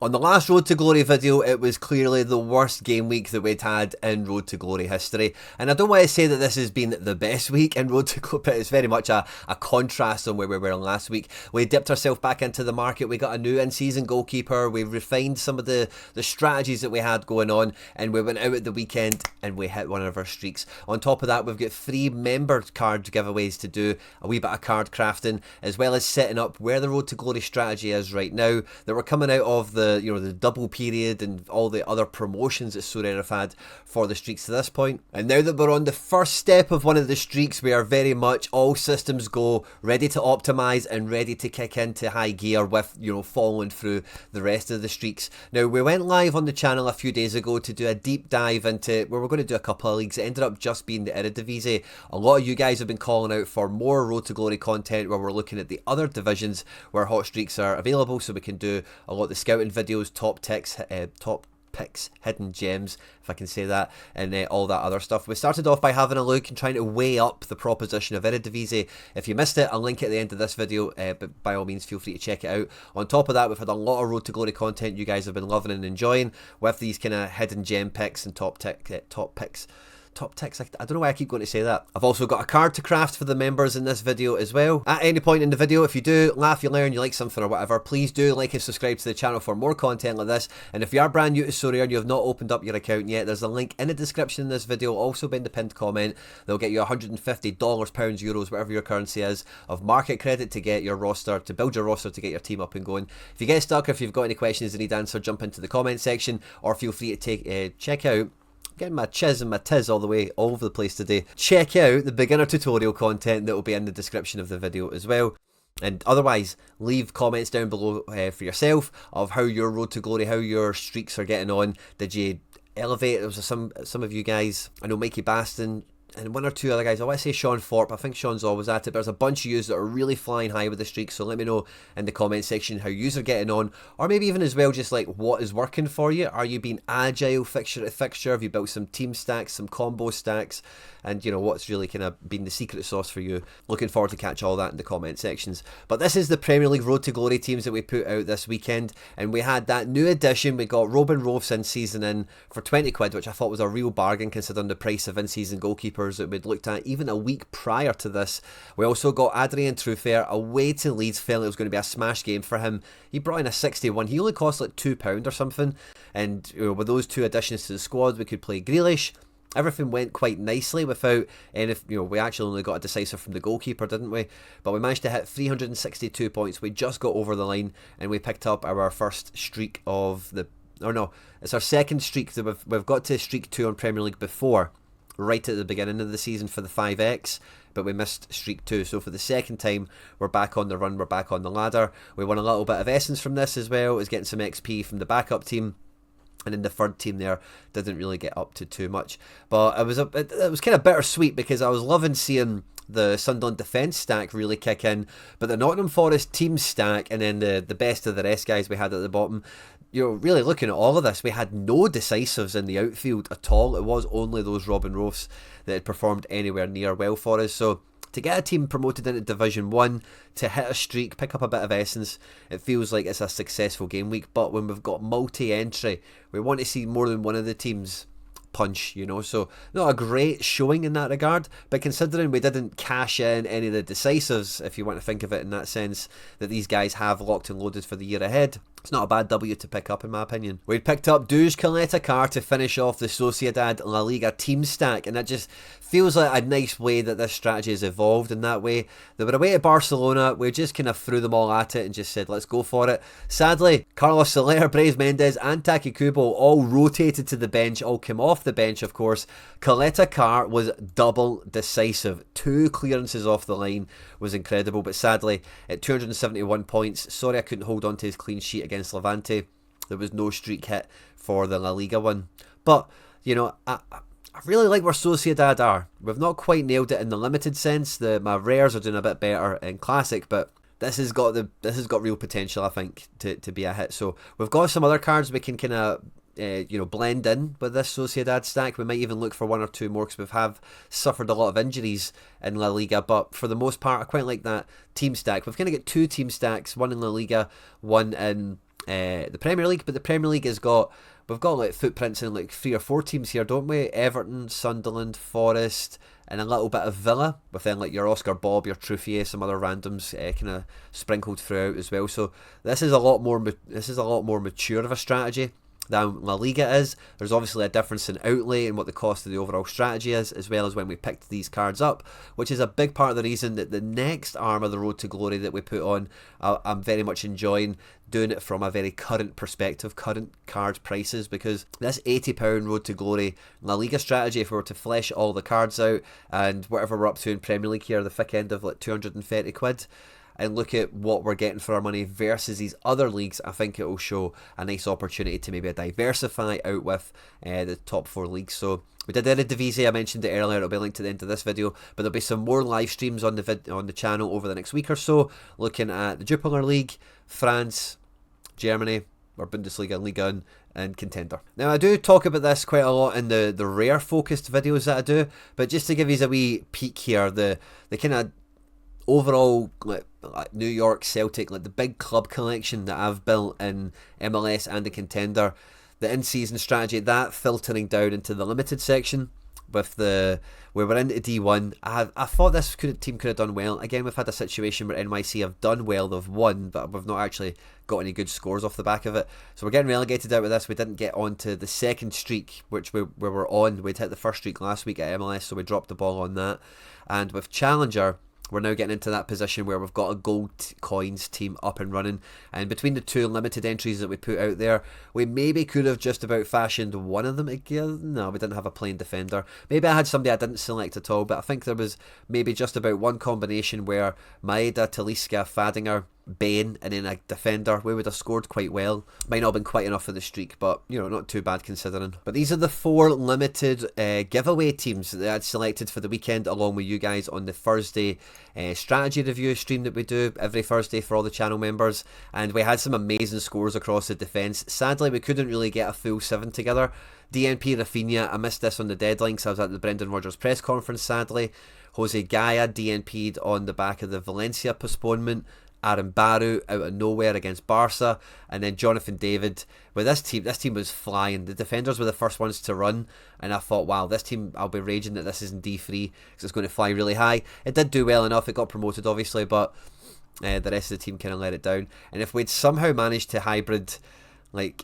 On the last Road to Glory video, it was clearly the worst game week that we'd had in Road to Glory history. And I don't want to say that this has been the best week in Road to Glory, but it's very much a contrast on where we were last week. We dipped ourselves back into the market, we got a new in-season goalkeeper, we refined some of the strategies that we had going on, and we went out at the weekend and we hit one of our streaks. On top of that, we've got 3 member card giveaways to do, a wee bit of card crafting, as well as setting up where the Road to Glory strategy is right now, that we're coming out of the double period and all the other promotions that Sorare have had for the streaks to this point. And now that we're on the first step of one of the streaks, we are very much all systems go, ready to optimise and ready to kick into high gear with, following through the rest of the streaks. Now, we went live on the channel a few days ago to do a deep dive into where we're going to do a couple of leagues. It ended up just being the Eredivisie. A lot of you guys have been calling out for more Road to Glory content where we're looking at the other divisions where hot streaks are available, so we can do a lot of the scouting videos, top picks, hidden gems, if I can say that, and all that other stuff. We started off by having a look and trying to weigh up the proposition of Eredivisie. If you missed it, I'll link it at the end of this video, but by all means feel free to check it out. On top of that, we've had a lot of Road to Glory content you guys have been loving and enjoying with these kind of hidden gem picks and top picks. Top ticks, I don't know why I keep going to say that. I've also got a card to craft for the members in this video as well. At any point in the video, if you do laugh, you learn, you like something or whatever, please do like and subscribe to the channel for more content like this. And if you are brand new to Sorare and you have not opened up your account yet, there's a link in the description in this video, also been the pinned comment. They'll get you $150, pounds, euros, whatever your currency is, of market credit to get your roster, to build your roster, to get your team up and going. If you get stuck, or if you've got any questions that need answered, jump into the comment section, or feel free to check out, getting my chiz and my tiz all over the place today. Check out the beginner tutorial content that will be in the description of the video as well. And otherwise, leave comments down below for yourself of how your Road to Glory, how your streaks are getting on. Did you elevate? There was some of you guys, I know Mikey Baston, and one or two other guys. I want to say Sean Thorpe, I think Sean's always at it, but there's a bunch of yous that are really flying high with the streak, so let me know in the comment section how yous are getting on, or maybe even as well just like what is working for you. Are you being agile fixture to fixture? Have you built some team stacks, some combo stacks, and what's really kind of been the secret sauce for you? Looking forward to catch all that in the comment sections. But this is the Premier League Road to Glory teams that we put out this weekend, and we had that new addition. We got Robin Roths in season in for 20 quid, which I thought was a real bargain considering the price of in-season goalkeepers that we'd looked at even a week prior to this. We also got Adrien Truffert away to Leeds. Felt it was going to be a smash game for him. He brought in a 61. He only cost like £2 or something, and with those 2 additions to the squad, we could play Grealish. Everything went quite nicely without any, we actually only got a decisive from the goalkeeper, didn't we? But we managed to hit 362 points. We just got over the line, and we picked up our first streak of the, or no, it's our second streak. That we've got to streak 2 on Premier League before, right at the beginning of the season for the 5x, but we missed streak 2. So for the second time, we're back on the run, we're back on the ladder. We won a little bit of essence from this as well, as getting some XP from the backup team. And then the third team there didn't really get up to too much. But it was kind of bittersweet because I was loving seeing the Sunderland defence stack really kick in. But the Nottingham Forest team stack and then the best of the rest guys we had at the bottom, really looking at all of this, we had no decisives in the outfield at all. It was only those Robin Roths that had performed anywhere near well for us. So to get a team promoted into Division 1, to hit a streak, pick up a bit of essence, it feels like it's a successful game week. But when we've got multi-entry, we want to see more than one of the teams punch, so not a great showing in that regard, but considering we didn't cash in any of the decisives, if you want to think of it in that sense, that these guys have locked and loaded for the year ahead, it's not a bad W to pick up in my opinion. We picked up Duj Caleta to finish off the Sociedad La Liga team stack, and that just feels like a nice way that this strategy has evolved in that way. They were away to Barcelona, we just kind of threw them all at it and just said let's go for it. Sadly, Carlos Soler, Braves Mendes and Taki Kubo all rotated to the bench, all came off the bench of course. Caleta was double decisive, 2 clearances off the line, was incredible, but sadly at 271 points, sorry I couldn't hold on to his clean sheet against Levante. There was no streak hit for the La Liga one. But, I really like where Sociedad are. We've not quite nailed it in the limited sense. My rares are doing a bit better in classic, but this has got real potential, I think, to be a hit. So we've got some other cards we can kind of blend in with this Sociedad stack. We might even look for 1 or 2 more because we have suffered a lot of injuries in La Liga, but for the most part I quite like that team stack. We've kind of got 2 team stacks, one in La Liga, one in the Premier League, but the Premier League we've got like footprints in like 3 or 4 teams here, don't we? Everton, Sunderland, Forest, and a little bit of Villa, with then like your Oscar Bob, your Truffier, some other randoms kind of sprinkled throughout as well. So this is a lot more mature of a strategy than La Liga is. There's obviously a difference in outlay and what the cost of the overall strategy is, as well as when we picked these cards up, which is a big part of the reason that the next arm of the Road to Glory that we put on, I'm very much enjoying doing it from a very current perspective, current card prices, because this £80 Road to Glory La Liga strategy, if we were to flesh all the cards out and whatever we're up to in Premier League here, the thick end of like 230 quid, and look at what we're getting for our money versus these other leagues, I think it will show a nice opportunity to maybe diversify out with the top 4 leagues. So we did Eredivisie, I mentioned it earlier, it'll be linked to the end of this video, but there'll be some more live streams on the channel over the next week or so, looking at the Jupiler League, France, Germany, or Bundesliga, Liga 1, and Contender. Now I do talk about this quite a lot in the rare focused videos that I do, but just to give you a wee peek here, the kind of overall like New York Celtic, like the big club collection that I've built in MLS and the Contender, the in-season strategy, that filtering down into the limited section with where we're into D1. I thought this team could have done well. Again, we've had a situation where NYC have done well, they've won, but we've not actually got any good scores off the back of it. So we're getting relegated out with this. We didn't get onto the second streak, which we were on. We'd hit the first streak last week at MLS, so we dropped the ball on that. And with Challenger, we're now getting into that position where we've got a gold coins team up and running, and between the 2 limited entries that we put out there, we maybe could have just about fashioned one of them again. No, we didn't have a playing defender. Maybe I had somebody I didn't select at all, but I think there was maybe just about one combination where Maeda, Talisca, Fadinger, Bain, and then a defender, we would have scored quite well. Might not have been quite enough for the streak, but you know, not too bad considering. But these are the 4 limited giveaway teams that I had selected for the weekend, along with you guys on the Thursday strategy review stream that we do every Thursday for all the channel members. And we had some amazing scores across the defence. Sadly, we couldn't really get a full 7 together. DNP Rafinha, I missed this on the deadline because I was at the Brendan Rodgers press conference, sadly. Jose Gaya DNP'd on the back of the Valencia postponement. Aaron Baru out of nowhere against Barca, and then Jonathan David. With this team was flying. The defenders were the first ones to run, and I thought, wow, this team, I'll be raging that this isn't D3 because it's going to fly really high. It did do well enough, it got promoted obviously, but the rest of the team kind of let it down. And if we'd somehow managed to hybrid like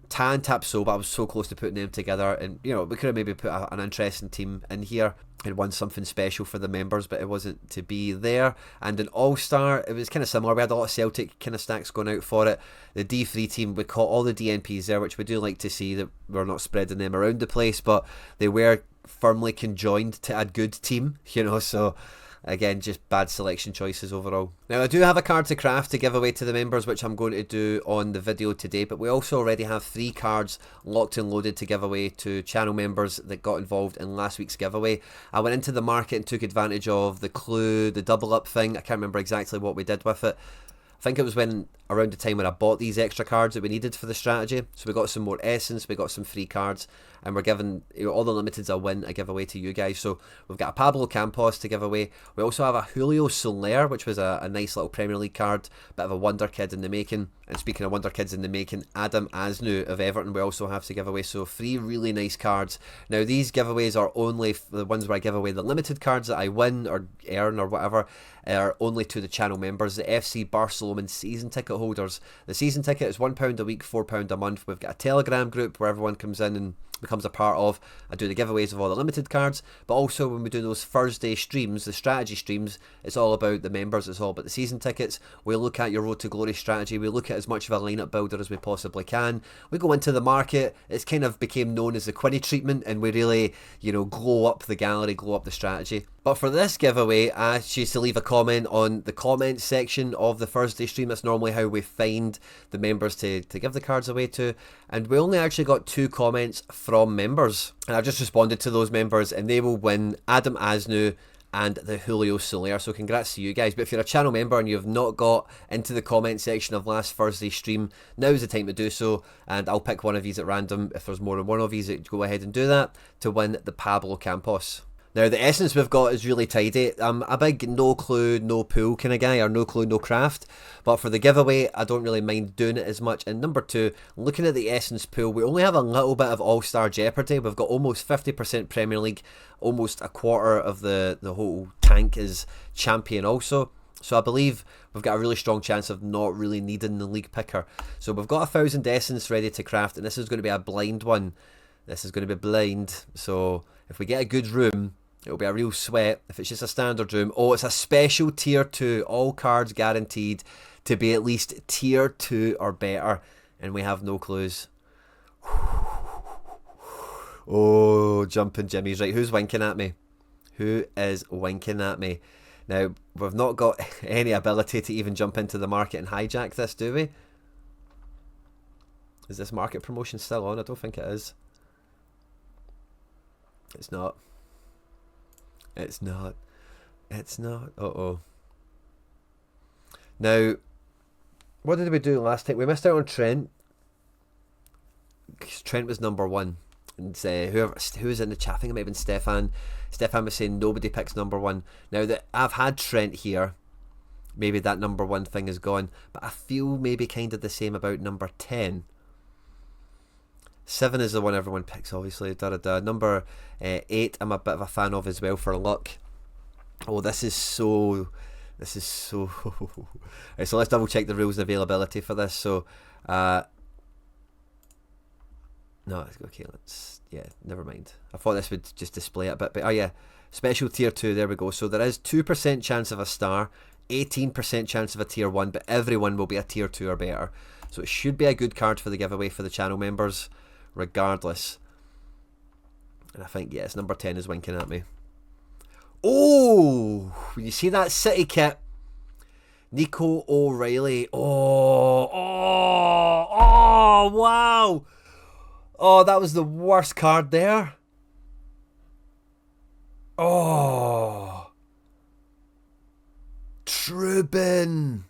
Tan Tapsoba, I was so close to putting them together, and you know, we could have maybe put an interesting team in here and won something special for the members, but it wasn't to be there. And an All-Star, it was kind of similar. We had a lot of Celtic kind of stacks going out for it. The D3 team, we caught all the DNPs there, which we do like to see, that we're not spreading them around the place, but they were firmly conjoined to a good team, you know, so again, just bad selection choices overall. Now, I do have a card to craft to give away to the members, which I'm going to do on the video today, but we also already have 3 cards locked and loaded to give away to channel members that got involved in last week's giveaway. I went into the market and took advantage of the clue, the double up thing. I can't remember exactly what we did with it. I think it was around the time when I bought these extra cards that we needed for the strategy. So we got some more essence, we got some free cards, and we're giving, you know, all the limiteds a win, a giveaway to you guys. So we've got a Pablo Campos to give away. We also have a Julio Soler, which was a nice little Premier League card, bit of a wonder kid in the making. And speaking of wonder kids in the making, Adam Asnu of Everton we also have to give away. So 3 really nice cards. Now these giveaways are only the ones where I give away the limited cards that I win or earn or whatever, are only to the channel members, the FC Barcelona season ticket holders. The season ticket is £1 a week, £4 a month. We've got a Telegram group where everyone comes in and becomes a part of. I do the giveaways of all the limited cards, but also when we do those Thursday streams, the strategy streams, it's all about the members, it's all about the season tickets. We look at your Road to Glory strategy, we look at as much of a lineup builder as we possibly can. We go into the market, it's kind of became known as the Quinny treatment, and we really, you know, glow up the gallery, glow up the strategy. But for this giveaway, I asked you to leave a comment on the comments section of the Thursday stream. That's normally how we find the members to give the cards away to. And we only actually got 2 comments from members. And I've just responded to those members, and they will win Adam Asnu and the Julio Soler. So congrats to you guys. But if you're a channel member and you've not got into the comment section of last Thursday's stream, now's the time to do so. And I'll pick one of these at random. If there's more than one of these, go ahead and do that to win the Pablo Campos. Now, the essence we've got is really tidy. I'm a big no clue, no pool kind of guy, or no clue, no craft. But for the giveaway, I don't really mind doing it as much. And number two, looking at the essence pool, we only have a little bit of All-Star Jeopardy. We've got almost 50% Premier League, almost a quarter of the whole tank is champion also. So I believe we've got a really strong chance of not really needing the league picker. So we've got 1,000 essence ready to craft, and this is going to be a blind one. This is going to be blind. So if we get a good room, it'll be a real sweat. If it's just a standard room, oh, it's a special tier 2. All cards guaranteed to be at least tier 2 or better. And we have no clues. Oh, jumping Jimmy's right. Who's winking at me? Who is winking at me? Now, we've not got any ability to even jump into the market and hijack this, do we? Is this market promotion still on? I don't think it is. It's not. It's not. It's not. Uh-oh. Now, what did we do last time? We missed out on Trent. Trent was number 1. And who was in the chat? I think it might have been Stefan. Stefan was saying nobody picks number 1. Now that I've had Trent here, maybe that number 1 thing is gone. But I feel maybe kind of the same about number 10. 7 is the one everyone picks, obviously. Number 8, I'm a bit of a fan of as well for luck. Oh, this is so. Right, so let's double check the rules and availability for this. So, no, okay. Yeah, never mind. I thought this would just display it a bit, but oh yeah, special tier 2. There we go. So there is 2% chance of a star, 18% chance of a tier 1, but everyone will be a tier 2 or better. So it should be a good card for the giveaway for the channel members, regardless. And I think, yes, number 10 is winking at me. Oh, when you see that City kit, Nico O'Reilly. Oh, wow. Oh, that was the worst card there. Oh, Trubin.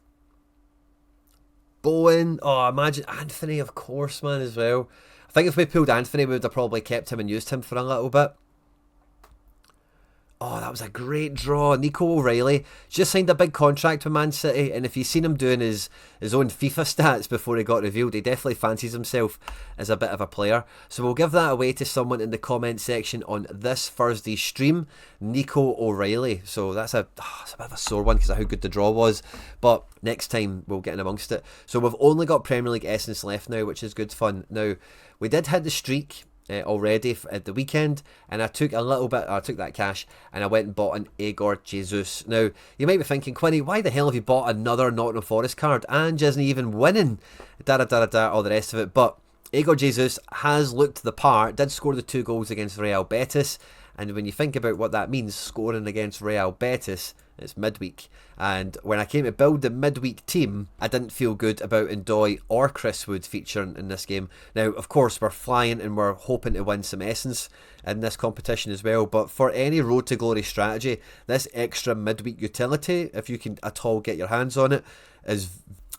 Bowen. Oh, imagine Anthony, of course, man, as well. I think if we pulled Anthony, we would have probably kept him and used him for a little bit. Oh, that was a great draw. Nico O'Reilly just signed a big contract with Man City, and if you've seen him doing his own FIFA stats before he got revealed, he definitely fancies himself as a bit of a player. So we'll give that away to someone in the comment section on this Thursday stream, Nico O'Reilly. So it's a bit of a sore one because of how good the draw was, but next time we'll get in amongst it. So we've only got Premier League Essence left now, which is good fun. Now, we did hit the streak already at the weekend, and I took that cash and I went and bought an Igor Jesus. Now you might be thinking, Quinny, why the hell have you bought another Nottingham Forest card and isn't even winning all the rest of it? But Igor Jesus has looked the part, did score the 2 goals against Real Betis, and when you think about what that means, scoring against Real Betis, it's midweek. And when I came to build the midweek team, I didn't feel good about Ndoye or Chris Wood featuring in this game. Now, of course, we're flying and we're hoping to win some essence in this competition as well. But for any Road to Glory strategy, this extra midweek utility, if you can at all get your hands on it, is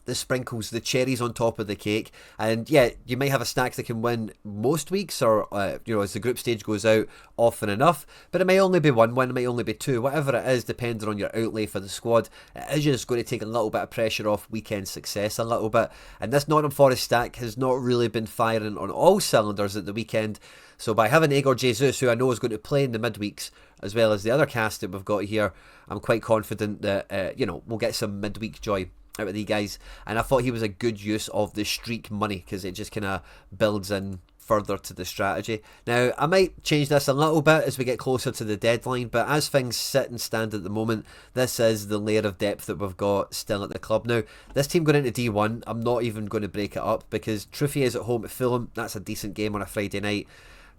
the sprinkles, the cherries on top of the cake. And yeah, you might have a stack that can win most weeks, or as the group stage goes out, often enough, but it may only be 1 win, it might only be 2, whatever it is, depending on your outlay for the squad. It is just going to take a little bit of pressure off weekend success a little bit, and this Nottingham Forest stack has not really been firing on all cylinders at the weekend. So by having Igor Jesus, who I know is going to play in the midweeks, as well as the other cast that we've got here, I'm quite confident that we'll get some midweek joy out of these guys. And I thought he was a good use of the streak money, because it just kind of builds in further to the strategy. Now, I might change this a little bit as we get closer to the deadline, but as things sit and stand at the moment, this is the layer of depth that we've got still at the club. Now, this team going into D1, I'm not even going to break it up, because Truffy is at home at Fulham. That's a decent game on a Friday night.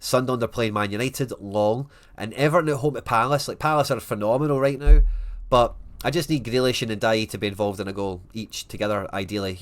Sunderland are playing Man United, long, and Everton at home at Palace. Like, Palace are phenomenal right now, but I just need Grealish and Ndiaye to be involved in a goal each together, ideally,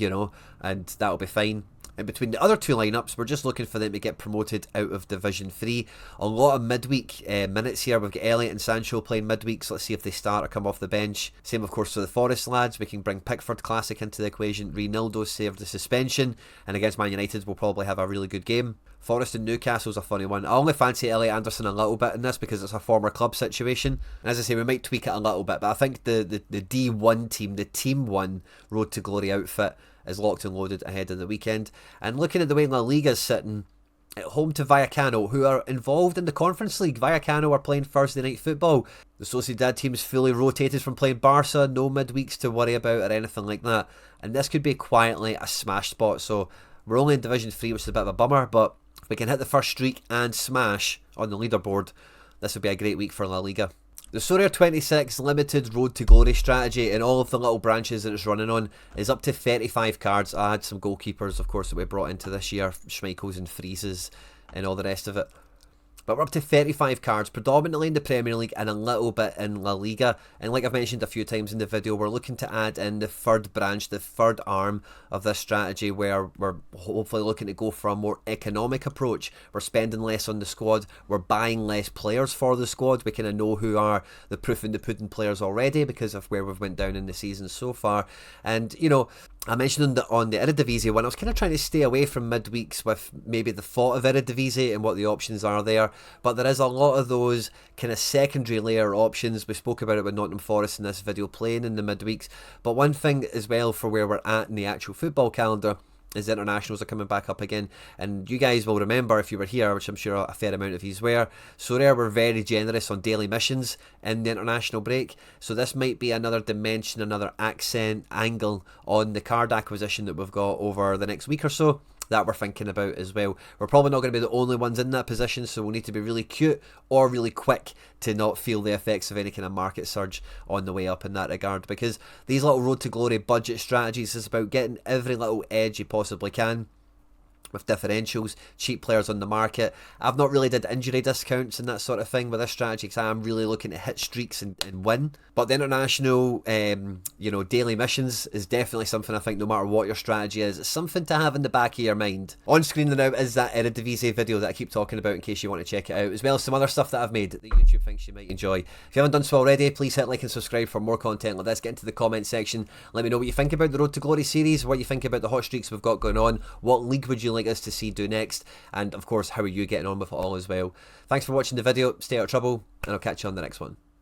and that'll be fine. And between the other 2 lineups, we're just looking for them to get promoted out of Division 3. A lot of midweek minutes here. We've got Elliott and Sancho playing midweek, so let's see if they start or come off the bench. Same, of course, for the Forest lads. We can bring Pickford Classic into the equation. Reinildo saved the suspension, and against Man United, we'll probably have a really good game. Forest and Newcastle's a funny one. I only fancy Elliot Anderson a little bit in this because it's a former club situation. And as I say, we might tweak it a little bit, but I think the D1 team, the Team 1 Road to Glory outfit is locked and loaded ahead of the weekend. And looking at the way La Liga's sitting, at home to Vallecano, who are involved in the Conference League. Vallecano are playing Thursday night football. The Sociedad team's fully rotated from playing Barca, no midweeks to worry about or anything like that. And this could be quietly a smash spot. So we're only in Division 3, which is a bit of a bummer, but if we can hit the first streak and smash on the leaderboard, this would be a great week for La Liga. The Sorare 26 limited Road to Glory strategy in all of the little branches that it's running on is up to 35 cards. I had some goalkeepers, of course, that we brought into this year, Schmeichels and Freezes and all the rest of it. But we're up to 35 cards, predominantly in the Premier League and a little bit in La Liga. And like I've mentioned a few times in the video, we're looking to add in the third branch, the third arm of this strategy, where we're hopefully looking to go for a more economic approach. We're spending less on the squad, we're buying less players for the squad. We kind of know who are the proof in the pudding players already because of where we've went down in the season so far. And, you know, I mentioned on the Eredivisie one, I was kind of trying to stay away from midweeks with maybe the thought of Eredivisie and what the options are there, but there is a lot of those kind of secondary layer options. We spoke about it with Nottingham Forest in this video playing in the midweeks, but one thing as well for where we're at in the actual football calendar is the internationals are coming back up again. And you guys will remember, if you were here, which I'm sure a fair amount of you were, Sorare were very generous on daily missions in the international break. So this might be another dimension, another accent, angle on the card acquisition that we've got over the next week or so that we're thinking about as well. We're probably not going to be the only ones in that position, so we'll need to be really cute or really quick to not feel the effects of any kind of market surge on the way up in that regard, because these little Road to Glory budget strategies is about getting every little edge you possibly can with differentials, cheap players on the market. I've not really did injury discounts and that sort of thing with this strategy because I'm really looking to hit streaks and win. But the international, daily missions is definitely something I think no matter what your strategy is, it's something to have in the back of your mind. On screen now is that Eredivisie video that I keep talking about in case you want to check it out, as well as some other stuff that I've made that YouTube thinks you might enjoy. If you haven't done so already, please hit like and subscribe for more content like this. Get into the comment section. Let me know what you think about the Road to Glory series, what you think about the hot streaks we've got going on, what league would you like us to see do next, and of course how are you getting on with it all as well. Thanks for watching the video, stay out of trouble, and I'll catch you on the next one.